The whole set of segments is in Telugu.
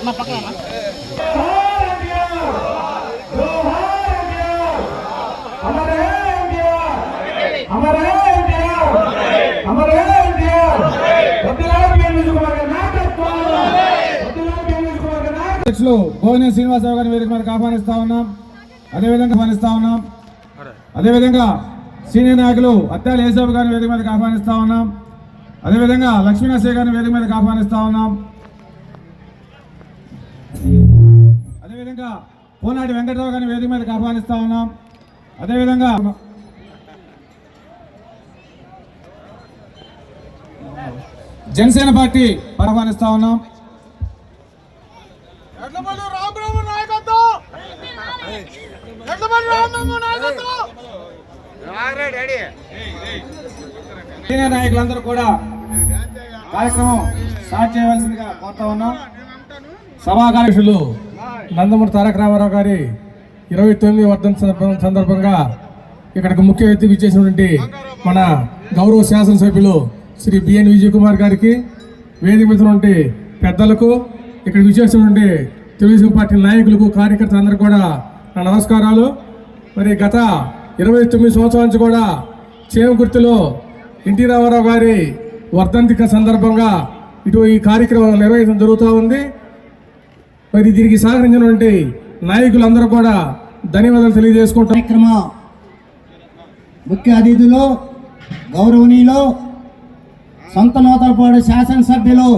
నా పక్కన భోజన శ్రీనివాసరావు గారిని వేదిక మీదకి ఆహ్వానిస్తా ఉన్నాం. అదేవిధంగా సీనియర్ నాయకులు అత్తాలి యేసబాబు గారిని వేదిక మీదకి ఆహ్వానిస్తా ఉన్నాం. అదేవిధంగా లక్ష్మీనరసింహ గారిని వేదిక మీదకి ఆహ్వానిస్తా ఉన్నాం. అదేవిధంగా పోనాటి వెంకటరావు గారిని వేదిక మీదకి ఆహ్వానిస్తా ఉన్నాం. అదేవిధంగా జనసేన పార్టీ ఆహ్వానిస్తా ఉన్నాం. సీనియర్ నాయకులందరూ కూడా కార్యక్రమం స్టార్ట్ చేయవలసిందిగా కోరుతా ఉన్నాం. సభాకార్యక్షులు నందమూరి తారక రామారావు గారి 29వ వర్ధంతి సందర్భంగా ఇక్కడికి ముఖ్య అతిథిగా ఇచ్చేసినటువంటి మన గౌరవ శాసనసభ్యులు శ్రీ బిఎన్ విజయ్ కుమార్ గారికి, వేదిక మీద ఉన్నటువంటి పెద్దలకు, ఇక్కడ విచ్చేసినటువంటి తెలుగుదేశం పార్టీ నాయకులకు, కార్యకర్తలందరూ కూడా నా నమస్కారాలు. మరి గత 29 సంవత్సరాల నుంచి కూడా చేమకుర్తిలో ఎన్టీ రామారావు గారి వర్ధంతి సందర్భంగా ఈ కార్యక్రమం నిర్వహించడం జరుగుతూ ఉంది. మరి దీనికి సహకరించినటువంటి నాయకులందరూ కూడా ధన్యవాదాలు తెలియజేసుకుంటాం. కార్యక్రమ ముఖ్య అతిథులు గౌరవనీయులు సొంత నూతలపాడు శాసనసభ్యులు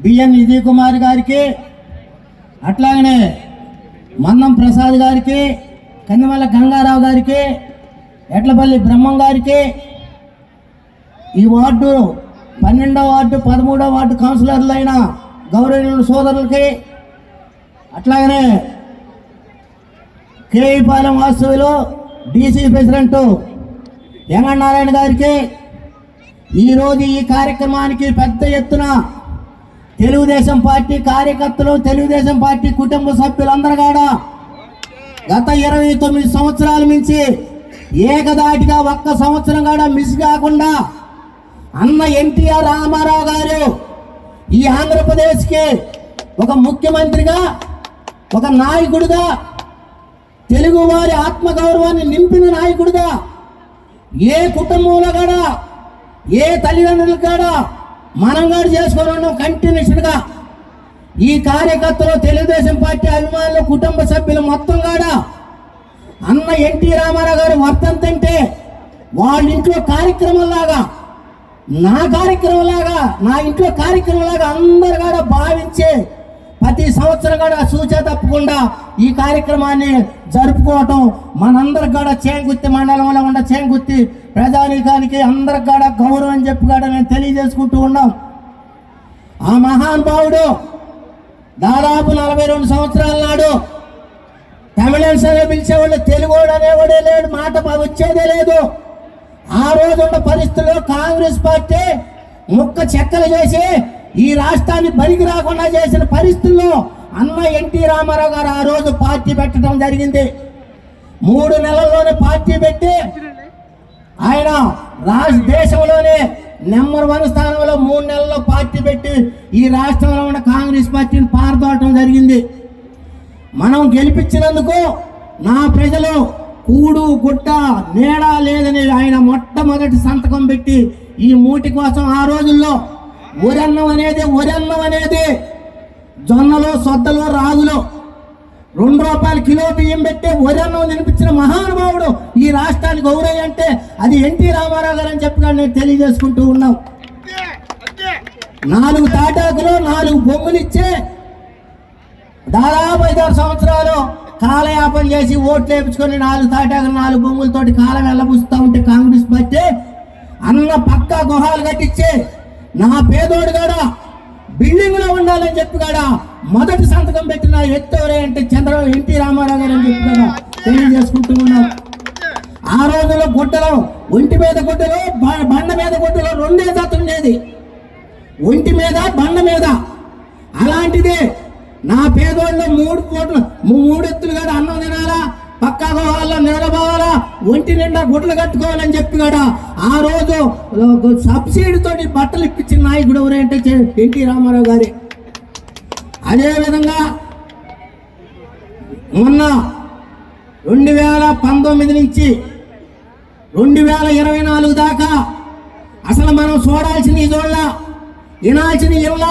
బిఎన్ విజయ్ కుమార్ గారికి, అట్లాగనే మన్నం ప్రసాద్ గారికి, కన్నెమల్ల గంగారావు గారికి, ఎట్లపల్లి బ్రహ్మం గారికి, ఈ వార్డు 12వ వార్డు 13వ వార్డు కౌన్సిలర్లైన గౌరవనీయుల సోదరులకి, అట్లాగనే కేఈపాలెం వాస్తవులు డీసీ ప్రెసిడెంట్ నారాయణ గారికి, ఈరోజు ఈ కార్యక్రమానికి పెద్ద ఎత్తున తెలుగుదేశం పార్టీ కార్యకర్తలు, తెలుగుదేశం పార్టీ కుటుంబ సభ్యులందరూ కూడా గత 29 సంవత్సరాల నుంచి ఏకదాటిగా ఒక్క సంవత్సరం కూడా మిస్ కాకుండా అన్న ఎన్టీఆర్ రామారావు గారు ఈ ఆంధ్రప్రదేశ్కి ఒక ముఖ్యమంత్రిగా, ఒక నాయకుడిగా, తెలుగు వారి ఆత్మగౌరవాన్ని నింపిన నాయకుడిగా, ఏ కుటుంబంలో కూడా, ఏ తల్లిదండ్రులు కూడా మనం కూడా చేసుకొని ఉన్నాం కంటిన్యూషన్గా. ఈ కార్యకర్తలు, తెలుగుదేశం పార్టీ అభిమానులు, కుటుంబ సభ్యులు మొత్తం కూడా అన్న ఎన్టీ రామారావు గారు వర్ధంతంటే వాళ్ళ ఇంట్లో కార్యక్రమంలాగా, నా కార్యక్రమంలాగా, నా ఇంట్లో కార్యక్రమంలాగా అందరు కూడా భావించే ప్రతి సంవత్సరం కూడా సూచన తప్పకుండా ఈ కార్యక్రమాన్ని జరుపుకోవటం మనందరికి కూడా చేంగుర్తి మండలంలో ఉన్న చేంగుర్తి ప్రజానీకానికి అందరికి కూడా గౌరవం అని చెప్పి కూడా మేము తెలియజేసుకుంటూ ఉన్నాం. ఆ మహానుభావుడు దాదాపు 42 సంవత్సరాల నాడు తమిళన్స్ అనే పిలిచేవాళ్ళు, తెలుగుడు అనేవాడే లేడు, మాట వచ్చేదే లేదు. ఆ రోజున్న పరిస్థితుల్లో కాంగ్రెస్ పార్టీ ముక్క చెక్కలు చేసి ఈ రాష్ట్రాన్ని బలికి రాకుండా చేసిన పరిస్థితుల్లో అన్న ఎన్టీ రామారావు గారు ఆ రోజు పార్టీ పెట్టడం జరిగింది. 3 నెలల్లోనే పార్టీ పెట్టి ఆయన దేశంలోనే నెంబర్ 1 స్థానంలో 3 నెలల్లో పార్టీ పెట్టి ఈ రాష్ట్రంలో ఉన్న కాంగ్రెస్ పార్టీని పారదోలటం జరిగింది. మనం గెలిపించినందుకు నా ప్రజలు కూడు గుట్ట నీడ లేదని ఆయన మొట్టమొదటి సంతకం పెట్టి ఈ మూటి కోసం ఆ రోజుల్లో ఒరన్నం అనేది జొన్నలు, సొద్దలు, రాగులు 2 రూపాయలు కిలో బియ్యం పెట్టి ఒరన్నం తినిపించిన మహానుభావుడు ఈ రాష్ట్రానికి గౌరవం అంటే అది ఎన్టీ రామారావు గారు అని చెప్పి నేను తెలియజేసుకుంటూ ఉన్నాం. 4 తాటాకులు 4 బొంగులు ఇచ్చే దాదాపు 5-6 సంవత్సరాలు కాలయాపన చేసి ఓట్లు వేయించుకొని 4 తాటాకులు 4 బొంగులతోటి కాలం వెళ్ళబుస్తూ ఉంటే కాంగ్రెస్ పార్టీ అన్న పక్కా గుహాలు కట్టించి నా పేదోడు కూడా బిల్డింగ్ లో ఉండాలని చెప్పి కూడా మొదటి సంతకం పెట్టిన ఎత్తెవరే అంటే ఎన్టీ రామారావు గారు అని చెప్పి కూడా తెలియజేసుకుంటూ ఉన్నాం. ఆ రోజుల్లో గుడ్డలు, ఒంటి మీద గుడ్డలు, బండ మీద గుడ్డలు 2 జత ఉండేది, ఒంటి మీద బండ మీద. అలాంటిది నా పేదోళ్ళు 3 ఎత్తులు కూడా అన్నం తినాలా, పక్కా పోవాలా, నిలబోవాలా, ఒంటి నిండా గుడ్లు కట్టుకోవాలని చెప్పి కూడా ఆ రోజు సబ్సిడీతో బట్టలు ఇప్పించిన నాయకుడు ఎవరంటే ఎన్టీ రామారావు గారి. అదేవిధంగా మొన్న 2019 నుంచి 2024 దాకా అసలు మనం చూడాల్సిన చూడాల, వినాల్సిన ఇవ్వాల,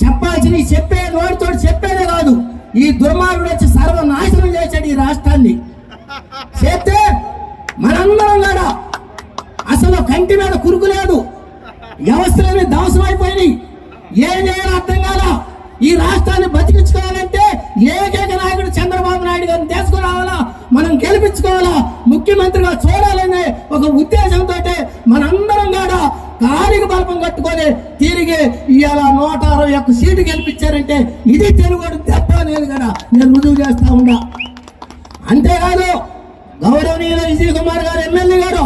చెప్పాల్సిన చెప్పే నోటితో చెప్పేదే కాదు. ఈ దుర్మార్గుడు వచ్చి సర్వనాశనం చేశాడు ఈ రాష్ట్రాన్ని. చేస్తే మనందరం కూడా అసలు కంటి మీద కురుకు లేదు, వ్యవస్థలన్నీ ధ్వంసం అయిపోయినాయి. ఏం చేయాలో అర్థం కాల. ఈ రాష్ట్రాన్ని బతికించుకోవాలంటే ఏకైక నాయకుడు చంద్రబాబు నాయుడు గారిని తీసుకురావాలా, మనం గెలిపించుకోవాలా, ముఖ్యమంత్రిగా చూడాలనే ఒక ఉద్దేశంతో మనందరం కూడా కాలికి బల్పం కట్టుకొని తిరిగి ఇవాళ 161 సీటు గెలిపించారంటే ఇది తెలుగు దెబ్బ అనేది కదా నేను రుజువు చేస్తా ఉన్నా. అంతేకాదు గౌరవనీయులు విజయ్ కుమార్ గారు ఎమ్మెల్యే గారు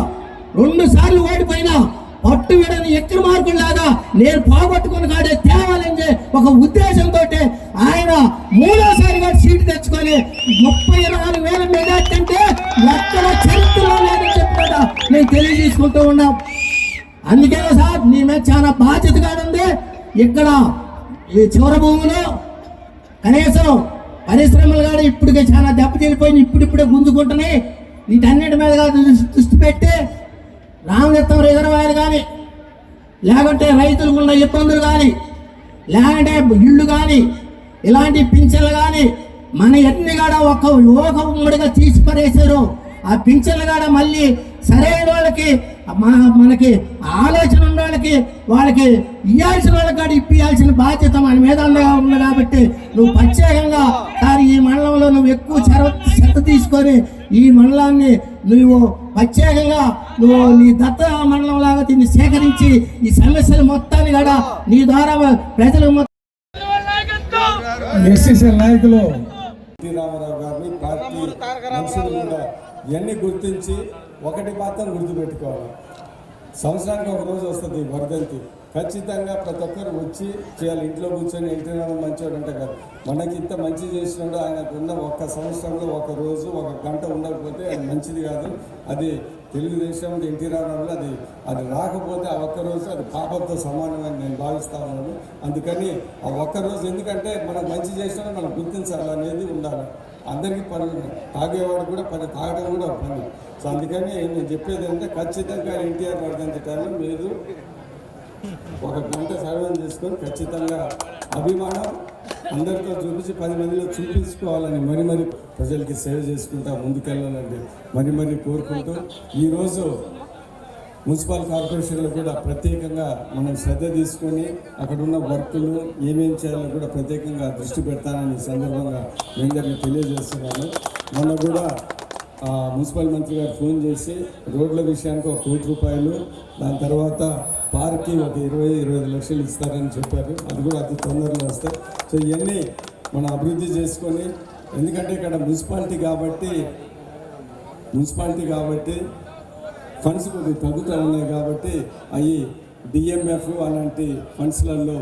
2 సార్లు ఓడిపోయినా పట్టు విడని ఎక్కడ మార్కుల్లాగా నేను పోగొట్టుకుని కాడే తేవాలని ఒక ఉద్దేశంతో ఆయన 3వ సీటు తెచ్చుకొని 34,000 మెజార్టీ అంటే ఎక్కడ చరిత్రలో లేదని చెప్పాడ నేను తెలియజేసుకుంటూ ఉన్నాం. అందుకే సార్ నీ మీద చాలా బాధ్యతగా ఉంది. ఇక్కడ ఈ చివరి భూమిలో కనీసం పరిశ్రమలు కూడా ఇప్పటికే చాలా దెబ్బతిల్లిపోయింది, ఇప్పుడిప్పుడే గుంజుకుంటున్నాయి. వీటన్నిటి మీద దృష్టి పెట్టి రామరత్నం రిజర్వాయర్ కానీ, లేకుంటే రైతులకు ఉన్న ఇబ్బందులు కానీ, లేకుంటే ఇళ్ళు కానీ, ఇలాంటి పింఛన్లు కానీ మన ఎన్ని కూడా ఒక ఉమ్మడిగా తీసి పడేశారు. ఆ పింఛన్లు కూడా మళ్ళీ సరైన వాళ్ళకి మనకి ఆలోచన ఉన్న వాళ్ళకి ఇవ్వాల్సిన వాళ్ళకి కూడా ఇప్పియాల్సిన బాధ్యత మన మీద ఉంది. కాబట్టి నువ్వు ప్రత్యేకంగా కానీ ఈ మండలంలో నువ్వు ఎక్కువ శ్రద్ధ తీసుకొని ఈ మండలాన్ని నువ్వు ప్రత్యేకంగా నీ దత్త మండలం లాగా దీన్ని సేకరించి ఈ సమస్యలు మొత్తాన్ని కూడా నీ ద్వారా ప్రజలకు ఎస్సీసీఎల్ నాయకులు రామారావు గారిని పార్టీ మనుషులు కూడా ఇవన్నీ గుర్తించి ఒకటి మాత్రం గుర్తుపెట్టుకోవాలి. సంవత్సరానికి ఒక రోజు వస్తుంది వర్ధంతి. ఖచ్చితంగా ప్రతి ఒక్కరు వచ్చి చేయాలి. ఇంట్లో కూర్చొని ఎన్టీఆర్ మంచివాడు అంటే కాదు, మనకి ఇంత మంచి చేసినాడు ఆయనకున్న ఒక్క సంవత్సరంలో ఒక రోజు 1 గంట ఉండకపోతే అది మంచిది కాదు. అది తెలుగుదేశం ఎన్టీఆర్ అది రాకపోతే ఆ ఒక్కరోజు అది పాపంతో సమానమని నేను భావిస్తా ఉన్నాను. అందుకని ఆ ఒక్కరోజు ఎందుకంటే మనం మంచి చేసినా మనం గుర్తించాలనేది ఉండాలి. అందరికీ పనులు తాగేవాడు కూడా పని, తాగడం కూడా పని. సో అందుకని నేను చెప్పేది ఏంటంటే ఖచ్చితంగా ఎన్టీఆర్ వర్ధంతి టైంలో మీరు 1 గంట సర్వం చేసుకొని ఖచ్చితంగా అభిమానం అందరితో చూపించి 10 మందిలో చూపించుకోవాలని మరి ప్రజలకి సేవ చేసుకుంటా ముందుకెళ్ళాలండి మరి కోరుకుంటూ ఈరోజు మున్సిపల్ కార్పొరేషన్లో కూడా ప్రత్యేకంగా మనం శ్రద్ధ తీసుకొని అక్కడ ఉన్న వర్కులు ఏమేం చేయాలో కూడా ప్రత్యేకంగా దృష్టి పెడతానని సందర్భంగా మీ అందరికీ తెలియజేస్తున్నాను. మొన్న కూడా మున్సిపల్ మంత్రి గారు ఫోన్ చేసి రోడ్ల విషయానికి 1 కోటి రూపాయలు, దాని తర్వాత పార్క్కి ఒక 20-25 లక్షలు ఇస్తారని చెప్పారు. అది కూడా అతి తొందరలో వస్తాయి. సో ఇవన్నీ మనం అభివృద్ధి చేసుకొని, ఎందుకంటే ఇక్కడ మున్సిపాలిటీ కాబట్టి ఫండ్స్ కొద్దిగా తగ్గుతూ ఉన్నాయి. కాబట్టి అవి డిఎంఎఫ్ అలాంటి ఫండ్స్లలో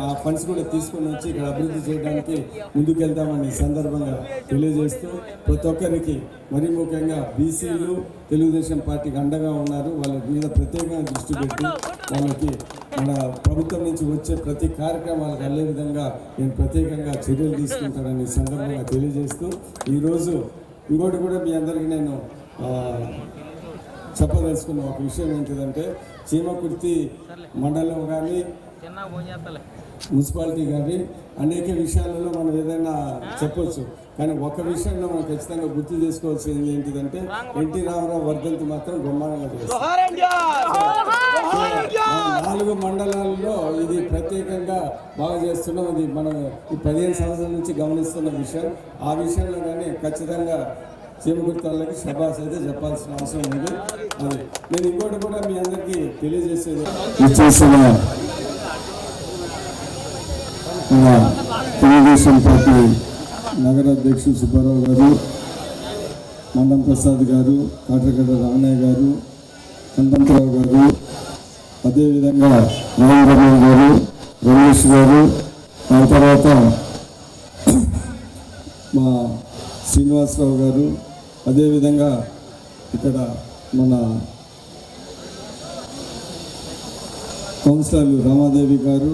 ఆ ఫండ్స్ కూడా తీసుకొని వచ్చి ఇక్కడ అభివృద్ధి చేయడానికి ముందుకెళ్తామని సందర్భంగా తెలియజేస్తూ ప్రతి ఒక్కరికి మరి ముఖ్యంగా బీసీలు తెలుగుదేశం పార్టీకి అండగా ఉన్నారు. వాళ్ళ మీద ప్రత్యేకంగా దృష్టి పెట్టి వాళ్ళకి మన ప్రభుత్వం నుంచి వచ్చే ప్రతి కార్యక్రమాలకు వెళ్ళే విధంగా నేను ప్రత్యేకంగా చర్యలు తీసుకుంటానని సందర్భంగా తెలియజేస్తూ ఈరోజు ఇంకోటి కూడా మీ అందరికీ నేను చెప్పదలుచుకున్న ఒక విషయం ఏంటిదంటే, చీమకుర్తి మండలం కానీ మున్సిపాలిటీ కానీ అనేక విషయాలలో మనం ఏదైనా చెప్పొచ్చు, కానీ ఒక విషయంలో మనం ఖచ్చితంగా గుర్తు చేసుకోవాల్సింది ఏంటిదంటే ఎన్టీ రామారావు వర్ధంతి మాత్రం బ్రహ్మాండంగా చేస్తాం. 4 మండలాల్లో ఇది ప్రత్యేకంగా బాగా చేస్తున్నాం. అది మనం ఈ 15 సంవత్సరాల నుంచి గమనిస్తున్న విషయం. ఆ విషయంలో కానీ ఖచ్చితంగా చీమకుర్తి వాళ్ళకి శబాస్ అయితే చెప్పాల్సిన అవసరం ఉంది. అది నేను ఇంకోటి కూడా మీ అందరికీ తెలియజేసేది, తెలుగుదేశం పార్టీ నగర అధ్యక్షుడు సుబ్బారావు గారు, మండం ప్రసాద్ గారు, కాట్రగడ్డ రామయ్య గారు, హనుమంతరావు గారు, అదేవిధంగా రామరావు గారు, రమేష్ గారు, ఆ తర్వాత మా శ్రీనివాసరావు గారు, అదేవిధంగా ఇక్కడ మన కౌన్సిలర్లు రామాదేవి గారు,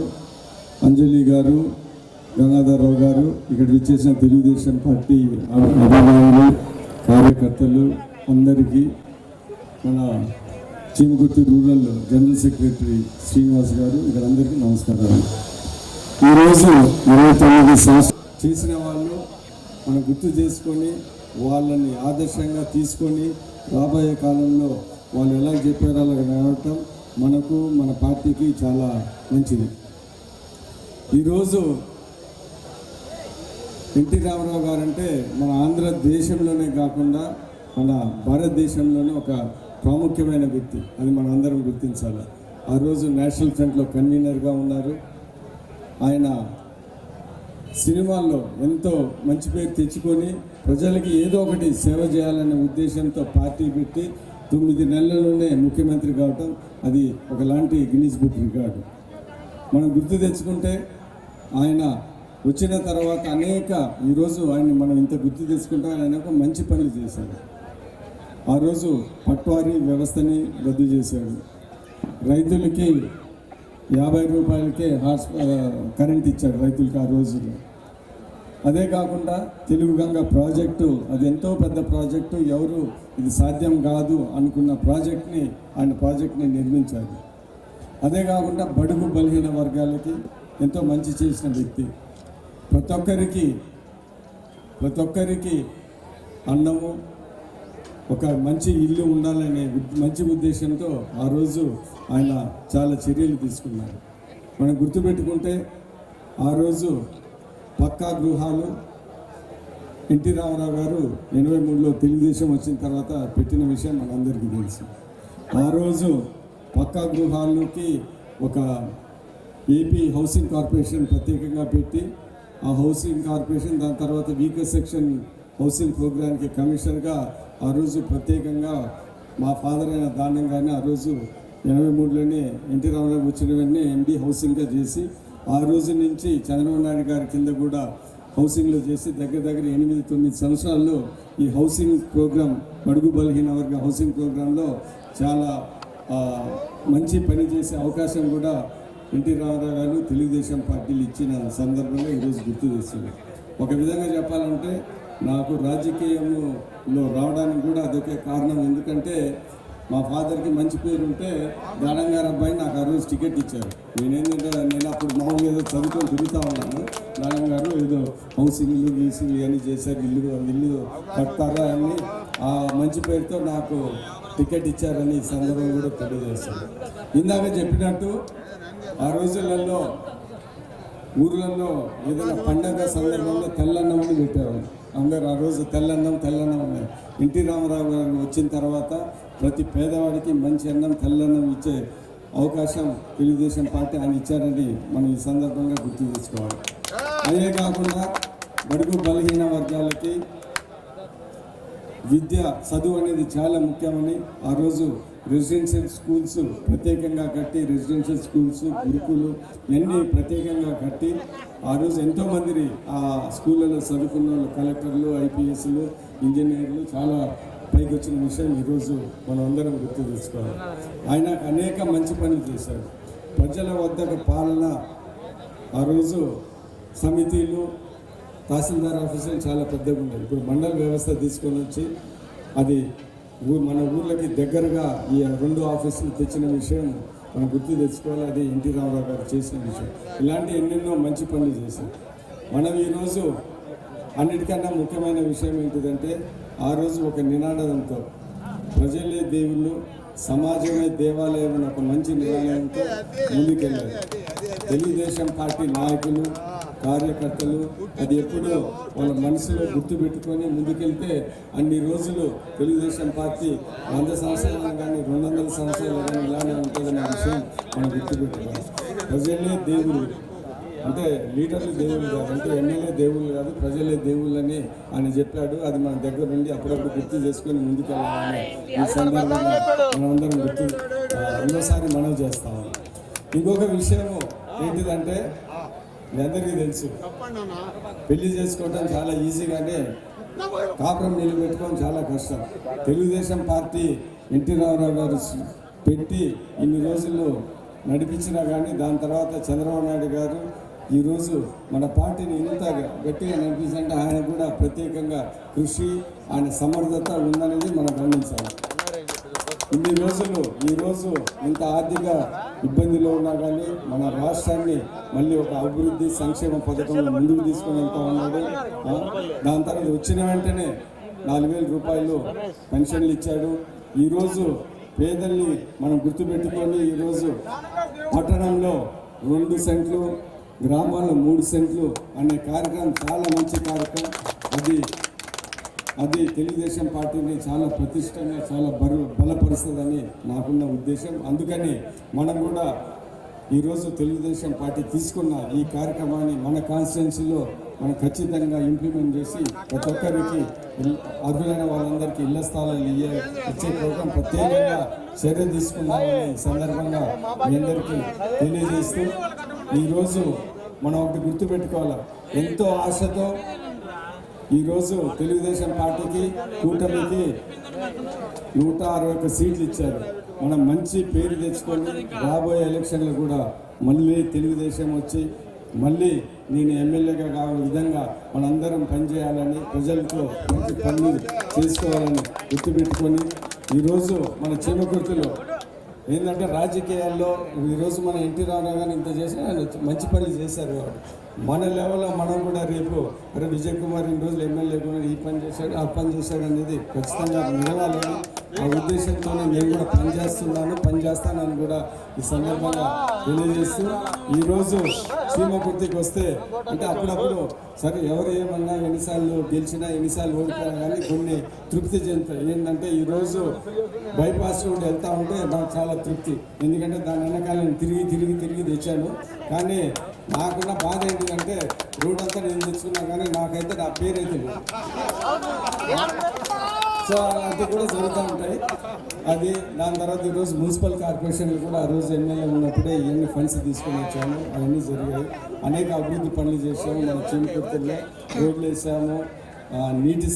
అంజలి గారు, గంగాధరరావు గారు, ఇక్కడ విచ్చేసిన తెలుగుదేశం పార్టీ అభిమానులు, కార్యకర్తలు అందరికీ, మన Chimakurthi rural general secretary Srinivas గారు, ఇక్కడ అందరికీ నమస్కారాలు. ఈరోజు 29 సంవత్సరాలు చేసిన వాళ్ళు మనం గుర్తు చేసుకొని వాళ్ళని ఆదర్శంగా తీసుకొని రాబోయే కాలంలో వాళ్ళు ఎలా చెప్పారో అలా నడవటం మనకు మన పార్టీకి చాలా మంచిది. ఈరోజు ఎన్టీ రామారావు గారు అంటే మన ఆంధ్రదేశంలోనే కాకుండా మన భారతదేశంలోనే ఒక ప్రాముఖ్యమైన వ్యక్తి, అది మనం అందరం గుర్తించాలి. ఆ రోజు నేషనల్ ఫ్రంట్లో కన్వీనర్గా ఉన్నారు. ఆయన సినిమాల్లో ఎంతో మంచి పేరు తెచ్చుకొని ప్రజలకి ఏదో ఒకటి సేవ చేయాలనే ఉద్దేశంతో పార్టీ పెట్టి 9 నెలల్లోనే ముఖ్యమంత్రి కావటం అది ఒకలాంటి గిన్నీస్ బుక్ రికార్డు. మనం గుర్తు తెచ్చుకుంటే ఆయన వచ్చిన తర్వాత ఈరోజు ఆయన్ని మనం ఇంత గుర్తు తెచ్చుకుంటే ఆయన ఒక మంచి పనులు చేశాడు. ఆ రోజు పట్వారీ వ్యవస్థని రద్దు చేశాడు. రైతులకి 50 రూపాయలకే కరెంట్ ఇచ్చాడు రైతులకి ఆ రోజుల్లో. అదే కాకుండా తెలుగు గంగ ప్రాజెక్టు, అది ఎంతో పెద్ద ప్రాజెక్టు, ఎవరు ఇది సాధ్యం కాదు అనుకున్న ప్రాజెక్ట్ని నిర్మించారు. అదే కాకుండా బడుగు బలహీన వర్గాలకి ఎంతో మంచి చేసిన వ్యక్తి. ప్రతి ఒక్కరికి అన్నము, ఒక మంచి ఇల్లు ఉండాలనే మంచి ఉద్దేశంతో ఆ రోజు ఆయన చాలా చర్యలు తీసుకున్నారు. మనం గుర్తుపెట్టుకుంటే ఆ రోజు పక్కా గృహాలు ఎన్టీ రామారావు గారు 83లో తెలుగుదేశం వచ్చిన తర్వాత పెట్టిన విషయం మనందరికీ తెలుసు. ఆ రోజు పక్కా గృహాలకి ఒక ఏపీ హౌసింగ్ కార్పొరేషన్ ప్రత్యేకంగా పెట్టి, ఆ హౌసింగ్ కార్పొరేషన్ దాని తర్వాత వీకర్ సెక్షన్ హౌసింగ్ ప్రోగ్రామ్కి కమిషనర్గా ఆ రోజు ప్రత్యేకంగా మా ఫాదర్ అయిన దానంగానే ఆ రోజు 83లోనే ఎన్టీ రామారావు వచ్చిన వెంటనే ఎండి హౌసింగ్గా చేసి, ఆ రోజు నుంచి చంద్రబాబు నాయుడు గారి కింద కూడా హౌసింగ్లో చేసి దగ్గర 8-9 సంవత్సరాల్లో ఈ హౌసింగ్ ప్రోగ్రాం, బడుగు బలహీన వర్గ హౌసింగ్ ప్రోగ్రాంలో చాలా మంచి పని చేసే అవకాశం కూడా ఎన్టీ రామారావు గారు తెలుగుదేశం పార్టీలు ఇచ్చిన సందర్భంగా ఈరోజు గుర్తు చేస్తుంది. ఒక విధంగా చెప్పాలంటే నాకు రాజకీయంలో రావడానికి కూడా అదొకే కారణం. ఎందుకంటే మా ఫాదర్కి మంచి పేరు ఉంటే దానం గారు అబ్బాయి నాకు ఆ రోజు టికెట్ ఇచ్చారు. నేను అప్పుడు మామూలుగా ఏదో చదువుకొని తిరుగుతూ ఉన్నాను. దానం గారు ఏదో హౌసింగ్లు గీసింగ్లు అని చేశారు, ఇల్లు కడతారా అని ఆ మంచి పేరుతో నాకు టికెట్ ఇచ్చారని ఈ సందర్భం కూడా తెలియజేస్తాను. ఇందాక చెప్పినట్టు ఆ రోజులలో ఊర్లలో ఏదైనా పండగ సందర్భంలో తెల్లన్నం అని పెట్టేవాళ్ళు. అందరూ ఆ రోజు తెల్లన్నం ఉన్నారు. ఎన్టీ రామారావు గారు వచ్చిన తర్వాత ప్రతి పేదవాడికి మంచి అన్నం, తెల్లన్నం ఇచ్చే అవకాశం తెలుగుదేశం పార్టీ ఆయన ఇచ్చారని మనం ఈ సందర్భంగా గుర్తు చేసుకోవాలి. అదే కాకుండా బడుగు బలహీన వర్గాలకి చదువు అనేది చాలా ముఖ్యమని ఆ రోజు రెసిడెన్షియల్ స్కూల్స్ ప్రత్యేకంగా కట్టి, రెసిడెన్షియల్ స్కూల్స్, గురుకులు ఇవన్నీ ప్రత్యేకంగా కట్టి ఆ రోజు ఎంతోమంది ఆ స్కూళ్ళలో చదువుకున్న వాళ్ళు కలెక్టర్లు, ఐపీఎస్లు, ఇంజనీర్లు చాలా పైకి వచ్చిన విషయం ఈరోజు మనం అందరం గుర్తు తెచ్చుకోవాలి. ఆయన అనేక మంచి పనులు చేశారు. ప్రజల వద్దకు పాలన, ఆ రోజు సమితిలు, తహసీల్దార్ ఆఫీసులు చాలా పెద్దగా ఉన్నాయి. ఇప్పుడు మండల వ్యవస్థ తీసుకొని వచ్చి అది మన ఊర్లకి దగ్గరగా ఈ 2 ఆఫీసులు తెచ్చిన విషయం మనం గుర్తు తెచ్చుకోవాలి. అది ఎన్టీ రామారావు గారు చేసిన విషయం. ఇలాంటి ఎన్నెన్నో మంచి పనులు చేశారు. మనం ఈరోజు అన్నిటికన్నా ముఖ్యమైన విషయం ఏంటిదంటే ఆ రోజు ఒక నినాదంతో ప్రజలే దేవుళ్ళు, సమాజమే దేవాలయం అనే ఒక మంచి నినాదంతో ముందుకెళ్ళారు. తెలుగుదేశం పార్టీ నాయకులు, కార్యకర్తలు అది ఎప్పుడూ వాళ్ళ మనసులో గుర్తుపెట్టుకొని ముందుకెళ్తే అన్ని రోజులు తెలుగుదేశం పార్టీ 100 సంవత్సరాలు కానీ 200 సంవత్సరాలు కానీ ఇలానే ఉంటుందనే విషయం మనం గుర్తుపెట్టుకోవాలి. ప్రజలే దేవుళ్ళు అంటే లీడర్లు దేవుళ్ళు కాదు, అంటే ఎమ్మెల్యే దేవుళ్ళు కాదు, ప్రజలే దేవుళ్ళని ఆయన చెప్పాడు. అది మన దగ్గర నుండి అప్పుడప్పుడు గుర్తు చేసుకొని ముందుకెళ్ళాలని ఈ సందర్భంగా మనమందరం రెండోసారి మనం చేస్తాము. ఇంకొక విషయము ఏంటిదంటే మీ అందరికీ తెలుసు, పెళ్లి చేసుకోవడం చాలా ఈజీగానే కాపురం నిలబెట్టుకోవడం చాలా కష్టం. తెలుగుదేశం పార్టీ ఎన్టీ రామారావు గారు పెట్టి ఇన్ని రోజుల్లో నడిపించినా కానీ దాని తర్వాత చంద్రబాబు నాయుడు గారు ఈరోజు మన పార్టీని ఇంత గట్టిగా నడిపించాలంటే ఆయన కూడా ప్రత్యేకంగా కృషి, ఆయన సమర్థత ఉందనేది మనం గమనించాలి. ఇన్ని రోజులు ఈరోజు ఇంత ఆర్థిక ఇబ్బందిలో ఉన్నా కానీ మన రాష్ట్రాన్ని మళ్ళీ ఒక అభివృద్ధి సంక్షేమ పథకంలో ముందుకు తీసుకొని వెళ్తా ఉన్నాడు. దాని తర్వాత వచ్చిన వెంటనే 4,000 రూపాయలు పెన్షన్లు ఇచ్చాడు. ఈరోజు పేదల్ని మనం గుర్తుపెట్టుకొని ఈరోజు పట్టణంలో 2 సెంట్లు, గ్రామాల్లో 3 సెంట్లు అనే కార్యక్రమం చాలా మంచి కార్యక్రమం. అది తెలుగుదేశం పార్టీని చాలా ప్రతిష్టంగా చాలా బలపరుస్తుందని నాకున్న ఉద్దేశం. అందుకని మనం కూడా ఈరోజు తెలుగుదేశం పార్టీ తీసుకున్న ఈ కార్యక్రమాన్ని మన కాన్స్టిట్యున్సీలో మనం ఖచ్చితంగా ఇంప్లిమెంట్ చేసి ప్రతి ఒక్కరికి అర్హులైన వాళ్ళందరికీ ఇళ్ల స్థలాలు ఇచ్చే ప్రోగ్రాం ప్రత్యేకంగా చర్య తీసుకున్నామని ఈ సందర్భంగా మీ అందరికీ తెలియజేస్తూ, ఈరోజు మనం ఒకటి గుర్తుపెట్టుకోవాలి, ఎంతో ఆశతో ఈరోజు తెలుగుదేశం పార్టీకి కూటమికి 161 సీట్లు ఇచ్చారు. మనం మంచి పేరు తెచ్చుకొని రాబోయే ఎలక్షన్లు కూడా మళ్ళీ తెలుగుదేశం వచ్చి మళ్ళీ నేను ఎమ్మెల్యేగా కావాల విధంగా మనందరం పనిచేయాలని, ప్రజలతో మంచి పనులు చేసుకోవాలని గుర్తుపెట్టుకొని ఈరోజు మన చీమకుర్తిలో ఏంటంటే రాజకీయాల్లో ఈరోజు మన ఎన్టీ రామారావు గారు ఇంత చేసిన మంచి పనులు చేశారు. మన లెవెల్లో మనం కూడా రేపు అరే విజయ్ కుమార్ ఇన్ని రోజులు ఎమ్మెల్యే కూడా ఈ పని చేశాడు ఆ పని చేశాడు అనేది ఖచ్చితంగా నిలవాలని ఆ ఉద్దేశంతోనే నేను కూడా పనిచేస్తానని కూడా ఈ సందర్భంగా తెలియజేస్తూ, ఈరోజు చీమకుర్తికి వస్తే అంటే అప్పుడప్పుడు సరే ఎవరు ఏమన్నా ఎన్నిసార్లు గెలిచినా ఎన్నిసార్లు ఓడిపోయినా కానీ కొన్ని తృప్తి చెందుతాయి. ఏంటంటే ఈరోజు బైపాస్ రోడ్ వెళ్తా ఉంటే నాకు చాలా తృప్తి, ఎందుకంటే దాని వెనకాల నేను తిరిగి తెచ్చాను. కానీ నాకున్న బాధ ఏంటంటే రోడ్ అంతా నేను తెచ్చుకున్నా కానీ నాకైతే నా పేరైతే లేదు. సో అలాంటివి కూడా జరుగుతూ ఉంటాయి. అది దాని తర్వాత ఈరోజు మున్సిపల్ కార్పొరేషన్లు కూడా ఆ రోజు ఎమ్మెల్యే ఉన్నప్పుడే ఇవన్నీ ఫండ్స్ తీసుకొని వచ్చాము, అవన్నీ జరిగాయి. అనేక అభివృద్ధి పనులు చేసాము, మన చీమకుర్తిలో రోడ్లు వేసాము, నీటి